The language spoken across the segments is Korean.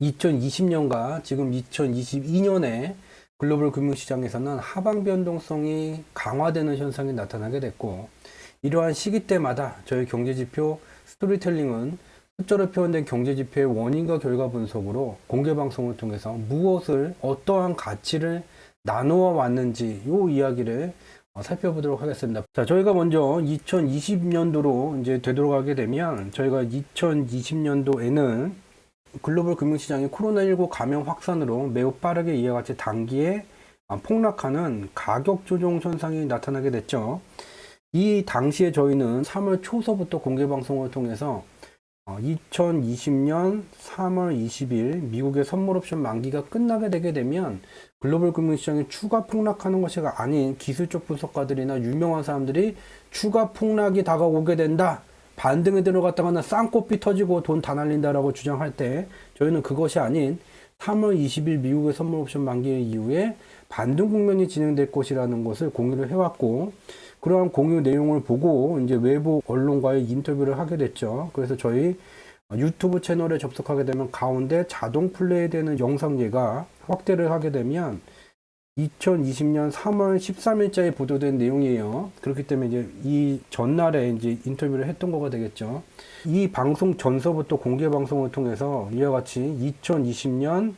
2020년과 지금 2022년에 글로벌 금융시장에서는 하방 변동성이 강화되는 현상이 나타나게 됐고, 이러한 시기 때마다 저희 경제지표 스토리텔링은 숫자로 표현된 경제지표의 원인과 결과 분석으로 공개방송을 통해서 무엇을 어떠한 가치를 나누어 왔는지 요 이야기를 살펴보도록 하겠습니다. 자, 저희가 먼저 2020년도로 이제 되돌아가게 되면, 저희가 2020년도에는 글로벌 금융시장이 코로나19 감염 확산으로 매우 빠르게 이와 같이 단기에 폭락하는 가격 조정 현상이 나타나게 됐죠. 이 당시에 저희는 3월 초서부터 공개 방송을 통해서 2020년 3월 20일 미국의 선물 옵션 만기가 끝나게 되게 되면 글로벌 금융시장이 추가 폭락하는 것이 아닌 기술적 분석가들이나 유명한 사람들이 추가 폭락이 다가오게 된다, 반등에 들어갔다가는 쌍코피 터지고 돈 다 날린다라고 주장할 때, 저희는 그것이 아닌 3월 20일 미국의 선물 옵션 만기 이후에 반등 국면이 진행될 것이라는 것을 공유를 해왔고, 그러한 공유 내용을 보고 이제 외부 언론과의 인터뷰를 하게 됐죠. 그래서 저희 유튜브 채널에 접속하게 되면 가운데 자동 플레이되는 영상예가 확대를 하게 되면 2020년 3월 13일자에 보도된 내용이에요. 그렇기 때문에 이제 이 전날에 이제 인터뷰를 했던 거가 되겠죠. 이 방송 전서부터 공개 방송을 통해서 이와 같이 2020년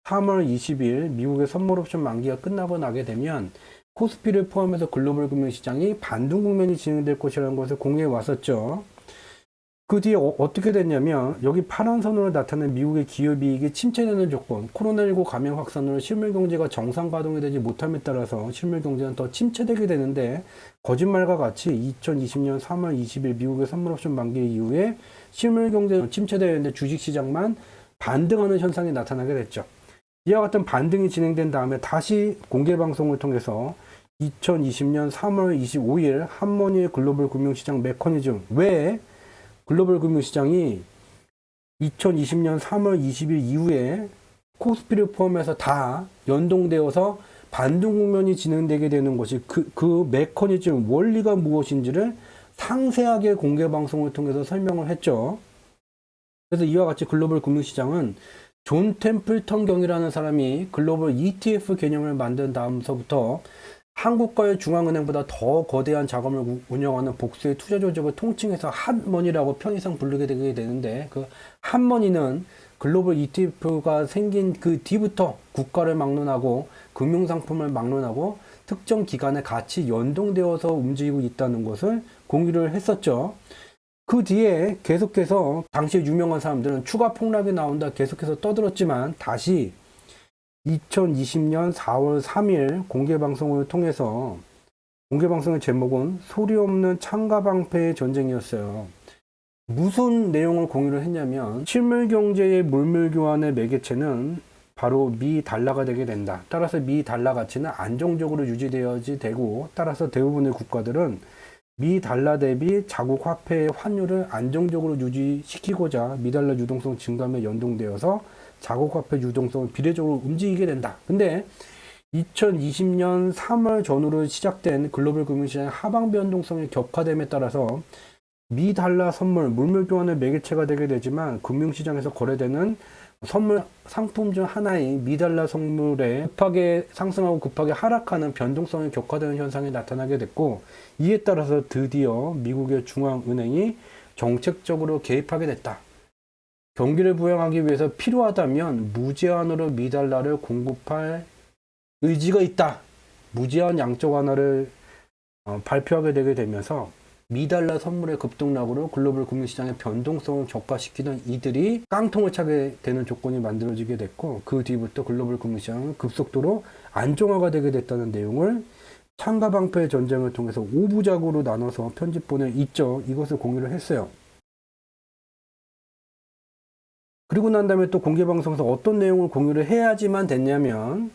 3월 20일 미국의 선물 옵션 만기가 끝나고 나게 되면 코스피를 포함해서 글로벌 금융시장이 반등 국면이 진행될 것이라는 것을 공유해 왔었죠. 그 뒤에 어떻게 됐냐면, 여기 파란 선으로 나타낸 미국의 기업이익이 침체되는 조건, 코로나19 감염 확산으로 실물 경제가 정상 가동이 되지 못함에 따라서 실물 경제는 더 침체되게 되는데, 거짓말과 같이 2020년 3월 20일 미국의 선물 옵션 만기 이후에 실물 경제는 침체되는데 주식시장만 반등하는 현상이 나타나게 됐죠. 이와 같은 반등이 진행된 다음에 다시 공개 방송을 통해서 2020년 3월 25일 한머니의 글로벌 금융시장 메커니즘, 왜 글로벌 금융시장이 2020년 3월 20일 이후에 코스피를 포함해서 다 연동되어서 반등 국면이 진행되게 되는 것이 그 메커니즘, 원리가 무엇인지를 상세하게 공개 방송을 통해서 설명을 했죠. 그래서 이와 같이 글로벌 금융시장은 존 템플턴 경이라는 사람이 글로벌 ETF 개념을 만든 다음서부터 한국과의 중앙은행보다 더 거대한 자금을 운영하는 복수의 투자 조직을 통칭해서 핫머니라고 편의상 부르게 되게 되는데, 그 핫머니는 글로벌 ETF가 생긴 그 뒤부터 국가를 막론하고 금융상품을 막론하고 특정 기간에 같이 연동되어서 움직이고 있다는 것을 공유를 했었죠. 그 뒤에 계속해서 당시 유명한 사람들은 추가 폭락이 나온다 계속해서 떠들었지만, 다시 2020년 4월 3일 공개 방송을 통해서, 공개 방송의 제목은 소리 없는 창과 방패의 전쟁이었어요. 무슨 내용을 공유를 했냐면, 실물 경제의 물물 교환의 매개체는 바로 미 달러가 되게 된다. 따라서 미 달러 가치는 안정적으로 유지되어야지 되고, 따라서 대부분의 국가들은 미 달러 대비 자국 화폐의 환율을 안정적으로 유지시키고자 미 달러 유동성 증감에 연동되어서 자국 화폐 유동성을 비례적으로 움직이게 된다. 근데 2020년 3월 전후로 시작된 글로벌 금융시장의 하방 변동성의 격화됨에 따라서 미 달러 선물, 물물 교환의 매개체가 되게 되지만, 금융시장에서 거래되는 선물 상품 중 하나인 미 달러 선물에 급하게 상승하고 급하게 하락하는 변동성이 격화되는 현상이 나타나게 됐고, 이에 따라서 드디어 미국의 중앙은행이 정책적으로 개입하게 됐다. 경기를 부양하기 위해서 필요하다면 무제한으로 미 달러를 공급할 의지가 있다. 무제한 양적 완화를 발표하게 되게 되면서 미달러 선물의 급등락으로 글로벌 금융시장의 변동성을 격화시키던 이들이 깡통을 차게 되는 조건이 만들어지게 됐고, 그 뒤부터 글로벌 금융시장은 급속도로 안정화가 되게 됐다는 내용을 창과 방패의 전쟁을 통해서 5부작으로 나눠서 편집본에 있죠. 이것을 공유를 했어요. 그리고 난 다음에 또 공개방송에서 어떤 내용을 공유를 해야지만 됐냐면,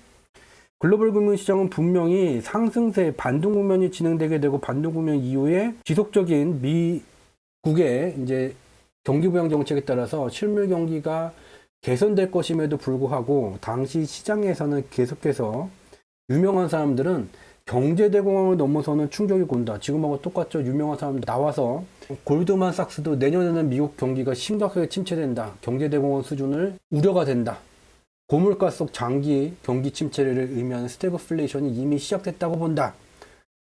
글로벌 금융시장은 분명히 상승세 반등 국면이 진행되게 되고, 반등 국면 이후에 지속적인 미국의 이제 경기 부양 정책에 따라서 실물 경기가 개선될 것임에도 불구하고, 당시 시장에서는 계속해서 유명한 사람들은 경제대공황을 넘어서는 충격이 온다. 지금하고 똑같죠. 유명한 사람들 나와서 골드만삭스도 내년에는 미국 경기가 심각하게 침체된다. 경제대공황 수준을 우려가 된다. 고물가 속 장기 경기 침체를 의미하는 스태그플레이션이 이미 시작됐다고 본다.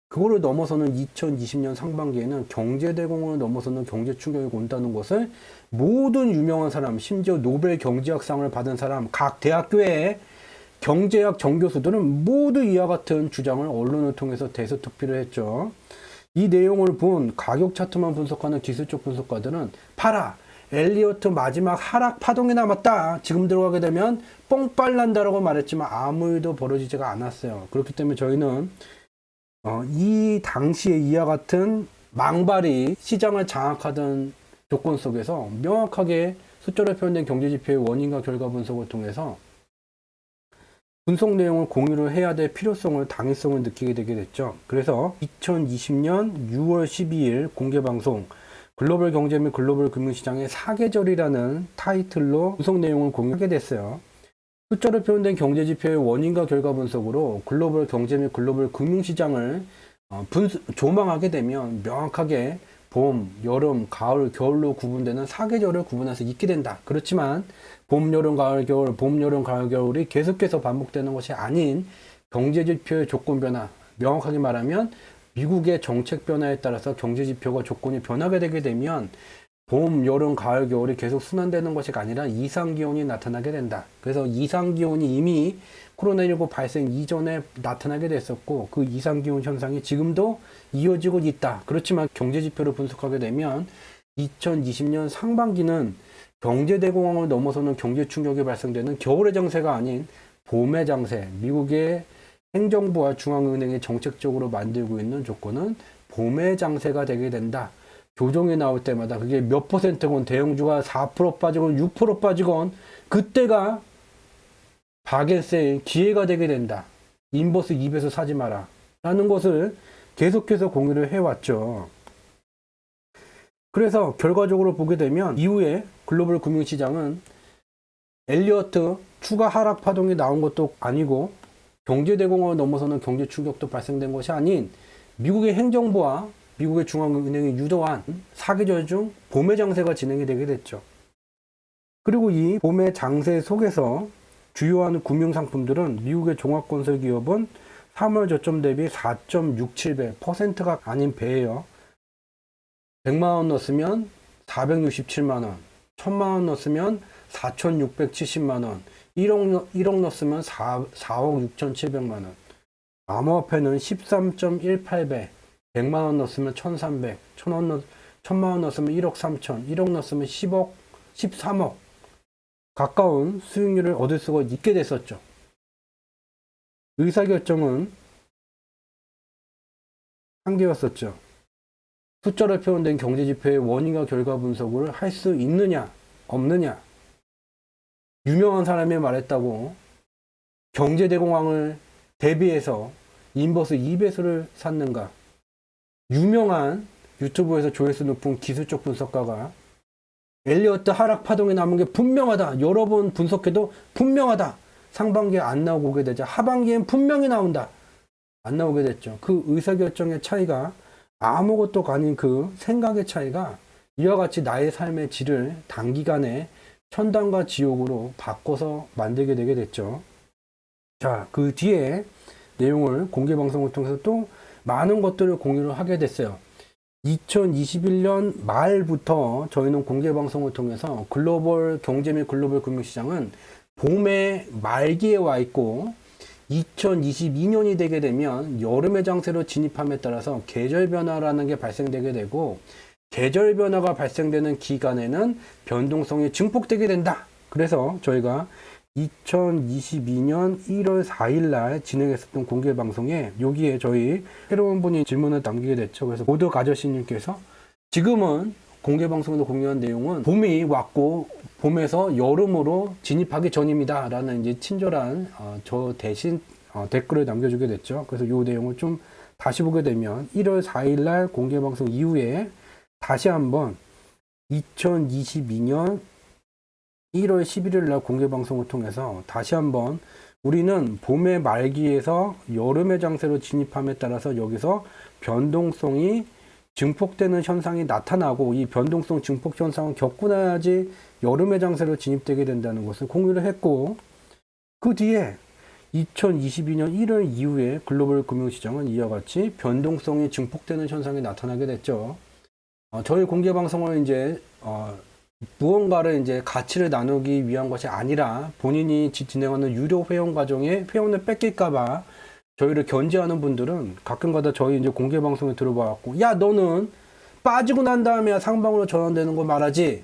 그거를 넘어서는 2020년 상반기에는 경제대공황을 넘어서는 경제 충격이 온다는 것을 모든 유명한 사람, 심지어 노벨 경제학상을 받은 사람, 각 대학교의 경제학 정교수들은 모두 이와 같은 주장을 언론을 통해서 대서특필을 했죠. 이 내용을 본 가격 차트만 분석하는 기술적 분석가들은 팔아! 엘리어트 마지막 하락 파동이 남았다. 지금 들어가게 되면 뻥빨 난다라고 말했지만 아무 일도 벌어지지가 않았어요. 그렇기 때문에 저희는 이 당시에 이와 같은 망발이 시장을 장악하던 조건 속에서 명확하게 숫자로 표현된 경제지표의 원인과 결과 분석을 통해서 분석 내용을 공유를 해야 될 필요성을, 당위성을 느끼게 되게 됐죠. 그래서 2020년 6월 12일 공개방송 글로벌 경제 및 글로벌 금융시장의 사계절이라는 타이틀로 분석 내용을 공유하게 됐어요. 숫자로 표현된 경제지표의 원인과 결과 분석으로 글로벌 경제 및 글로벌 금융시장을 조망하게 되면 명확하게 봄, 여름, 가을, 겨울로 구분되는 사계절을 구분할 수 있게 된다. 그렇지만 봄, 여름, 가을, 겨울, 봄, 여름, 가을, 겨울이 계속해서 반복되는 것이 아닌 경제지표의 조건 변화, 명확하게 말하면 미국의 정책 변화에 따라서 경제지표가 조건이 변하게 되게 되면 봄, 여름, 가을, 겨울이 계속 순환되는 것이 아니라 이상기온이 나타나게 된다. 그래서 이상기온이 이미 코로나19 발생 이전에 나타나게 됐었고 그 이상기온 현상이 지금도 이어지고 있다. 그렇지만 경제지표를 분석하게 되면 2020년 상반기는 경제대공황을 넘어서는 경제 충격이 발생되는 겨울의 장세가 아닌 봄의 장세, 미국의 행정부와 중앙은행이 정책적으로 만들고 있는 조건은 봄의 장세가 되게 된다. 조정이 나올 때마다 그게 몇 퍼센트건 대형주가 4% 빠지건 6% 빠지건 그때가 바겐세일 기회가 되게 된다. 인버스 2배수 사지 마라. 라는 것을 계속해서 공유를 해왔죠. 그래서 결과적으로 보게 되면 이후에 글로벌 금융시장은 엘리어트 추가 하락 파동이 나온 것도 아니고 경제대공황을 넘어서는 경제 충격도 발생된 것이 아닌 미국의 행정부와 미국의 중앙은행이 유도한 사계절 중 봄의 장세가 진행이 되게 됐죠. 그리고 이 봄의 장세 속에서 주요한 금융상품들은 미국의 종합건설기업은 3월 저점 대비 4.67배, 퍼센트가 아닌 배예요. 100만원 넣었으면 467만원, 1000만원 넣었으면 4670만원, 1억 넣었으면 4억 6700만원. 암호화폐는 13.18배, 100만원 넣었으면 1300, 1000만원 넣었으면 1억 3000, 1억 넣었으면 10억, 13억. 가까운 수익률을 얻을 수가 있게 됐었죠. 의사결정은 한계였었죠. 숫자로 표현된 경제지표의 원인과 결과 분석을 할 수 있느냐, 없느냐. 유명한 사람이 말했다고 경제대공황을 대비해서 인버스 2배수를 샀는가. 유명한 유튜브에서 조회수 높은 기술적 분석가가 엘리어트 하락 파동이 남은 게 분명하다. 여러 번 분석해도 분명하다. 상반기에 안 나오고 오게 되자 하반기엔 분명히 나온다. 안 나오게 됐죠. 그 의사결정의 차이가 아무것도 아닌 그 생각의 차이가 이와 같이 나의 삶의 질을 단기간에 천당과 지옥으로 바꿔서 만들게 되게 됐죠. 자, 그 뒤에 내용을 공개 방송을 통해서 또 많은 것들을 공유를 하게 됐어요. 2021년 말부터 저희는 공개 방송을 통해서 글로벌 경제 및 글로벌 금융시장은 봄의 말기에 와 있고 2022년이 되게 되면 여름의 장세로 진입함에 따라서 계절 변화라는 게 발생되게 되고 계절 변화가 발생되는 기간에는 변동성이 증폭되게 된다. 그래서 저희가 2022년 1월 4일 날 진행했었던 공개 방송에 여기에 저희 새로운 분이 질문을 남기게 됐죠. 그래서 모두 아저씨님께서 지금은 공개 방송에서 공유한 내용은 봄이 왔고 봄에서 여름으로 진입하기 전입니다. 라는 이제 친절한 저 대신 댓글을 남겨주게 됐죠. 그래서 이 내용을 좀 다시 보게 되면 1월 4일 날 공개 방송 이후에 다시 한번 2022년 1월 11일 날 공개 방송을 통해서 다시 한번 우리는 봄의 말기에서 여름의 장세로 진입함에 따라서 여기서 변동성이 증폭되는 현상이 나타나고 이 변동성 증폭 현상을 겪고 나야지 여름의 장세로 진입되게 된다는 것을 공유를 했고, 그 뒤에 2022년 1월 이후에 글로벌 금융시장은 이와 같이 변동성이 증폭되는 현상이 나타나게 됐죠. 저희 공개 방송을 이제 무언가를 이제 가치를 나누기 위한 것이 아니라 본인이 진행하는 유료 회원 과정에 회원을 뺏길까봐 저희를 견제하는 분들은 가끔가다 저희 이제 공개 방송에 들어봐갖고, 야, 너는 빠지고 난 다음에 상방으로 전환되는 거 말하지,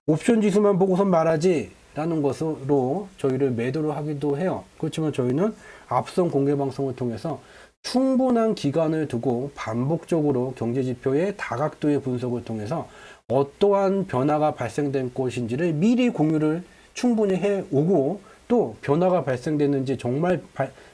옵션 지수만 보고선 말하지 라는 것으로 저희를 매도를 하기도 해요. 그렇지만 저희는 앞선 공개 방송을 통해서 충분한 기간을 두고 반복적으로 경제지표의 다각도의 분석을 통해서 어떠한 변화가 발생된 것인지를 미리 공유를 충분히 해오고, 또 변화가 발생됐는지, 정말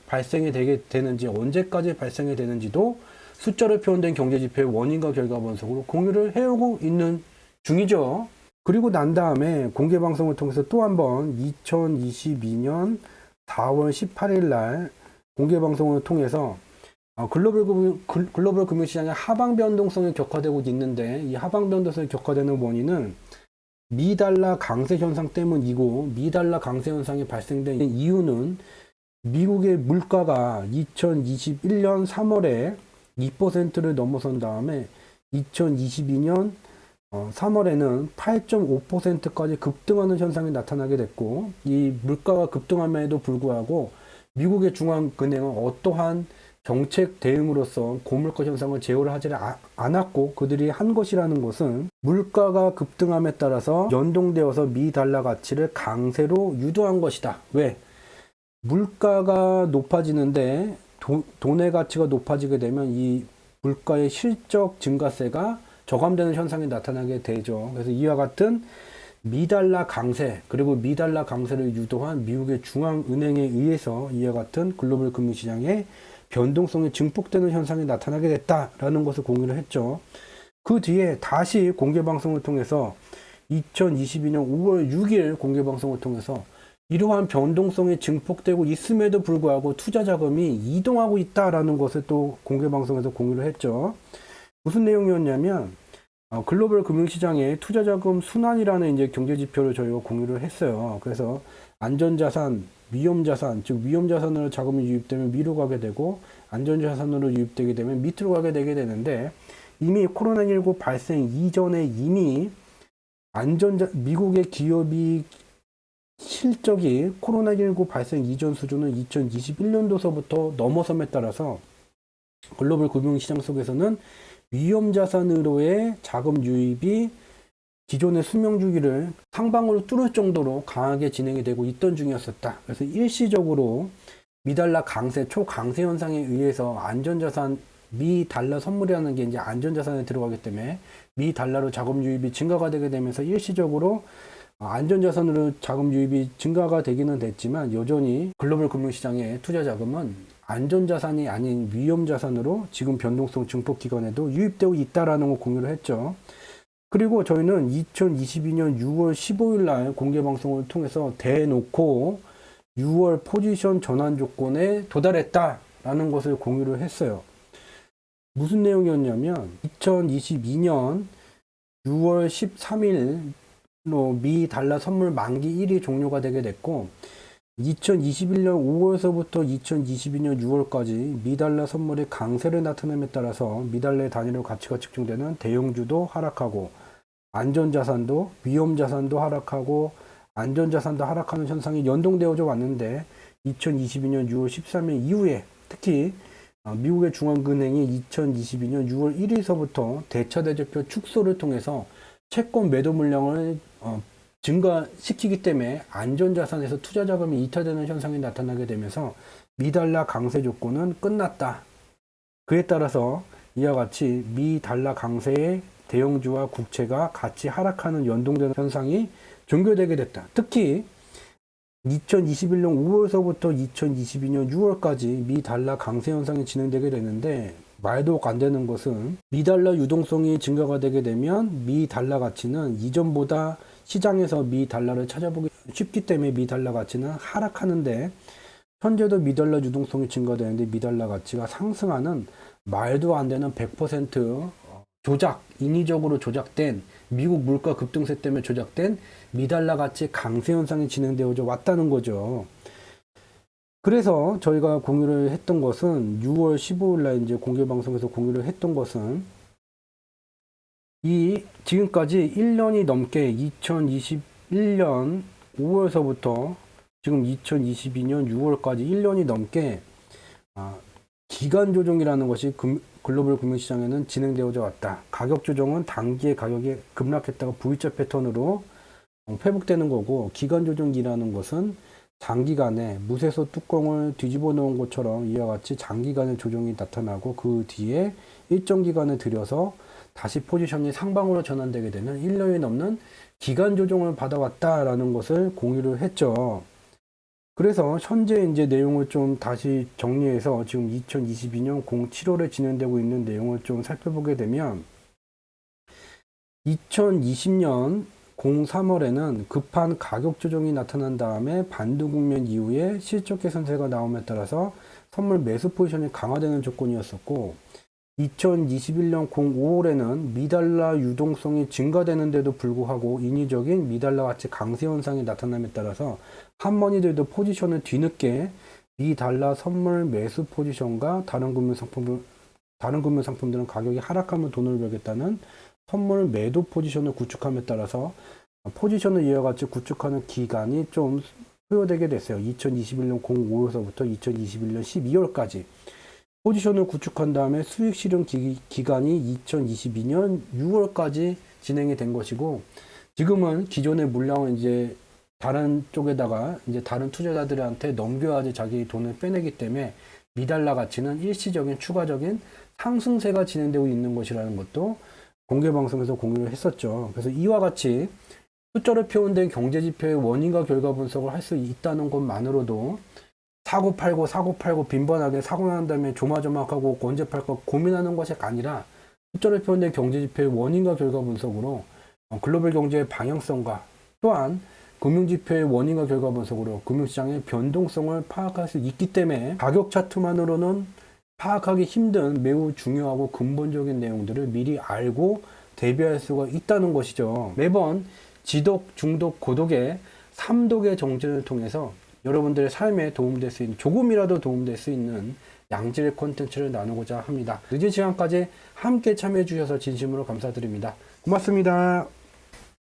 발생이 되는지, 언제까지 발생이 되는지도 숫자로 표현된 경제지표의 원인과 결과 분석으로 공유를 해오고 있는 중이죠. 그리고 난 다음에 공개 방송을 통해서 또 한번 2022년 4월 18일 날 공개 방송을 통해서 글로벌 금융시장의 하방 변동성이 격화되고 있는데, 이 하방 변동성이 격화되는 원인은 미달러 강세 현상 때문이고, 미달러 강세 현상이 발생된 이유는 미국의 물가가 2021년 3월에 2%를 넘어선 다음에 2022년 3월에는 8.5%까지 급등하는 현상이 나타나게 됐고, 이 물가가 급등함에도 불구하고 미국의 중앙은행은 어떠한 정책 대응으로서 고물가 현상을 제어를 하지 않았고, 그들이 한 것이라는 것은 물가가 급등함에 따라서 연동되어서 미 달러 가치를 강세로 유도한 것이다. 왜? 물가가 높아지는데 돈의 가치가 높아지게 되면 이 물가의 실적 증가세가 저감되는 현상이 나타나게 되죠. 그래서 이와 같은 미달러 강세, 그리고 미달러 강세를 유도한 미국의 중앙은행에 의해서 이와 같은 글로벌 금융시장의 변동성이 증폭되는 현상이 나타나게 됐다라는 것을 공유를 했죠. 그 뒤에 다시 공개방송을 통해서 2022년 5월 6일 공개방송을 통해서 이러한 변동성이 증폭되고 있음에도 불구하고 투자 자금이 이동하고 있다라는 것을 또 공개방송에서 공유를 했죠. 무슨 내용이었냐면, 글로벌 금융시장의 투자자금 순환이라는 이제 경제지표를 저희가 공유를 했어요. 그래서 안전자산, 위험자산, 즉 위험자산으로 자금이 유입되면 위로 가게 되고, 안전자산으로 유입되게 되면 밑으로 가게 되게 되는데, 이미 코로나19 발생 이전에 이미 미국의 기업이 실적이 코로나19 발생 이전 수준을 2021년도서부터 넘어섬에 따라서 글로벌 금융시장 속에서는 위험자산으로의 자금 유입이 기존의 수명주기를 상방으로 뚫을 정도로 강하게 진행이 되고 있던 중이었었다. 그래서 일시적으로 미달러 강세, 초강세 현상에 의해서 안전자산, 미달러 선물이라는 게 이제 안전자산에 들어가기 때문에 미달러로 자금 유입이 증가가 되게 되면서 일시적으로 안전자산으로 자금 유입이 증가가 되기는 됐지만, 여전히 글로벌 금융시장의 투자 자금은 안전자산이 아닌 위험자산으로 지금 변동성 증폭 기간에도 유입되고 있다라는 걸 공유를 했죠. 그리고 저희는 2022년 6월 15일 날 공개 방송을 통해서 대놓고 6월 포지션 전환 조건에 도달했다라는 것을 공유를 했어요. 무슨 내용이었냐면, 2022년 6월 13일로 미 달러 선물 만기 1이 종료가 되게 됐고, 2021년 5월서부터 2022년 6월까지 미달러 선물의 강세를 나타냄에 따라서 미달러의 단위로 가치가 측정되는 대형주도 하락하고, 안전자산도 위험자산도 하락하고 안전자산도 하락하는 현상이 연동되어져 왔는데, 2022년 6월 13일 이후에 특히 미국의 중앙은행이 2022년 6월 1일서부터 대차대조표 축소를 통해서 채권 매도 물량을 증가시키기 때문에 안전자산에서 투자 자금이 이탈되는 현상이 나타나게 되면서 미달러 강세 조건은 끝났다. 그에 따라서 이와 같이 미달러 강세의 대형주와 국채가 같이 하락하는 연동되는 현상이 종결되게 됐다. 특히 2021년 5월서부터 2022년 6월까지 미달러 강세 현상이 진행되게 되는데, 말도 안 되는 것은 미달러 유동성이 증가가 되게 되면 미달러 가치는 이전보다 시장에서 미달러를 찾아보기 쉽기 때문에 미달러 가치는 하락하는데, 현재도 미달러 유동성이 증가되는데 미달러 가치가 상승하는 말도 안 되는 100% 조작, 인위적으로 조작된 미국 물가 급등세 때문에 조작된 미달러 가치 강세 현상이 진행되어 왔다는 거죠. 그래서 저희가 공유를 했던 것은 6월 15일 날 이제 공개 방송에서 공유를 했던 것은 이 지금까지 1년이 넘게 2021년 5월서부터 지금 2022년 6월까지 1년이 넘게 기간 조정이라는 것이 글로벌 금융시장에는 진행되어 왔다. 가격 조정은 단기에 가격이 급락했다가 V자 패턴으로 회복되는 거고, 기간 조정기라는 것은 장기간에 무쇠소 뚜껑을 뒤집어 놓은 것처럼 이와 같이 장기간의 조정이 나타나고 그 뒤에 일정 기간을 들여서 다시 포지션이 상방으로 전환되게 되는 1년이 넘는 기간 조정을 받아왔다라는 것을 공유를 했죠. 그래서 현재 이제 내용을 좀 다시 정리해서 지금 2022년 07월에 진행되고 있는 내용을 좀 살펴보게 되면 2020년 03월에는 급한 가격 조정이 나타난 다음에 반등 국면 이후에 실적 개선세가 나옴에 따라서 선물 매수 포지션이 강화되는 조건이었었고, 2021년 05월에는 미달러 유동성이 증가되는데도 불구하고 인위적인 미달러 가치 강세 현상이 나타남에 따라서 한머니들도 포지션을 뒤늦게 미달러 선물 매수 포지션과 다른 금융 상품들은 가격이 하락하면 돈을 벌겠다는 선물 매도 포지션을 구축함에 따라서 포지션을 이와 같이 구축하는 기간이 좀 소요되게 됐어요. 2021년 05월서부터 2021년 12월까지 포지션을 구축한 다음에 수익 실현 기간이 2022년 6월까지 진행이 된 것이고, 지금은 기존의 물량을 이제 다른 쪽에다가 이제 다른 투자자들한테 넘겨야지 자기 돈을 빼내기 때문에 미달러 가치는 일시적인 추가적인 상승세가 진행되고 있는 것이라는 것도 공개 방송에서 공유를 했었죠. 그래서 이와 같이 숫자로 표현된 경제지표의 원인과 결과 분석을 할 수 있다는 것만으로도 사고 팔고 빈번하게 사고 난 다음에 조마조마하고 언제 팔까 고민하는 것이 아니라 숫자로 표현된 경제지표의 원인과 결과 분석으로 글로벌 경제의 방향성과 또한 금융지표의 원인과 결과 분석으로 금융시장의 변동성을 파악할 수 있기 때문에 가격 차트만으로는 파악하기 힘든 매우 중요하고 근본적인 내용들을 미리 알고 대비할 수가 있다는 것이죠. 매번 지독, 중독, 고독의 3독의 정진을 통해서 여러분들의 삶에 도움될 수 있는, 조금이라도 도움될 수 있는 양질의 콘텐츠를 나누고자 합니다. 늦은 시간까지 함께 참여해 주셔서 진심으로 감사드립니다. 고맙습니다.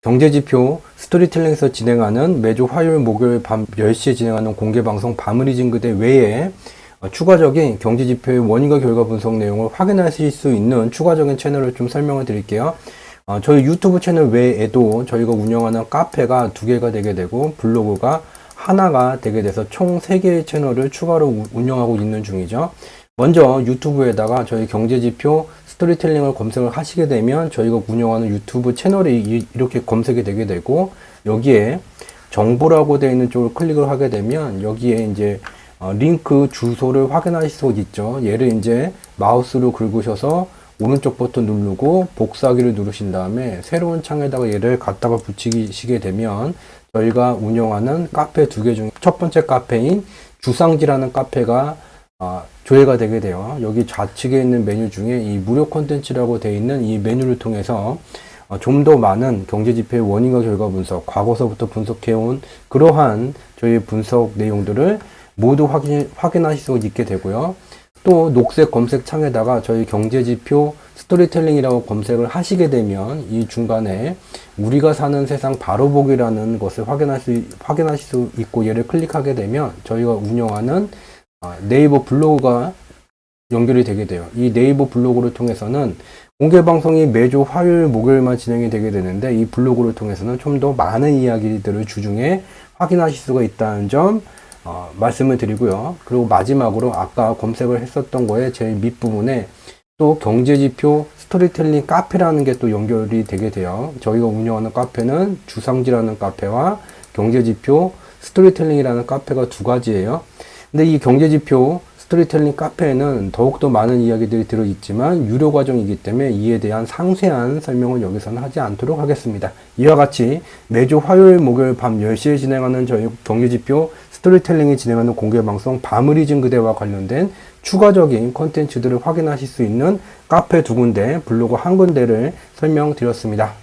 경제지표 스토리텔링에서 진행하는 매주 화요일, 목요일 밤 10시에 진행하는 공개방송 바무리진 그대 외에 추가적인 경제지표의 원인과 결과 분석 내용을 확인하실 수 있는 추가적인 채널을 좀 설명을 드릴게요. 저희 유튜브 채널 외에도 저희가 운영하는 카페가 2개가 되게 되고 블로그가 하나가 되게 돼서 총 3개의 채널을 추가로 운영하고 있는 중이죠. 먼저 유튜브에다가 저희 경제지표 스토리텔링을 검색을 하시게 되면 저희가 운영하는 유튜브 채널이 이렇게 검색이 되게 되고, 여기에 정보라고 되어 있는 쪽을 클릭을 하게 되면 여기에 이제 링크 주소를 확인하실 수 있죠. 얘를 이제 마우스로 긁으셔서 오른쪽 버튼 누르고 복사하기를 누르신 다음에 새로운 창에다가 얘를 갖다가 붙이시게 되면 저희가 운영하는 카페 2개 중 첫 번째 카페인 주상지라는 카페가 조회가 되게 돼요. 여기 좌측에 있는 메뉴 중에 이 무료 콘텐츠라고 되어 있는 이 메뉴를 통해서 좀 더 많은 경제지표의 원인과 결과 분석, 과거서부터 분석해온 그러한 저희 분석 내용들을 모두 확인하실 수 있게 되고요. 또 녹색 검색 창에다가 저희 경제지표 스토리텔링이라고 검색을 하시게 되면 이 중간에 우리가 사는 세상 바로 보기라는 것을 확인하실 수 있고, 얘를 클릭하게 되면 저희가 운영하는 네이버 블로그가 연결이 되게 돼요. 이 네이버 블로그를 통해서는 공개 방송이 매주 화요일, 목요일만 진행이 되게 되는데 이 블로그를 통해서는 좀 더 많은 이야기들을 주중에 확인하실 수가 있다는 점 말씀을 드리고요. 그리고 마지막으로 아까 검색을 했었던 거에 제일 밑부분에 또 경제지표 스토리텔링 카페라는 게 또 연결이 되게 돼요. 저희가 운영하는 카페는 주상지라는 카페와 경제지표 스토리텔링이라는 카페가 2가지예요. 근데 이 경제지표 스토리텔링 카페에는 더욱더 많은 이야기들이 들어있지만 유료 과정이기 때문에 이에 대한 상세한 설명은 여기서는 하지 않도록 하겠습니다. 이와 같이 매주 화요일, 목요일 밤 10시에 진행하는 저희 경제지표 스토리텔링이 진행하는 공개방송 밤을 잊은 그대와 관련된 추가적인 콘텐츠들을 확인하실 수 있는 카페 2군데, 블로그 1군데를 설명드렸습니다.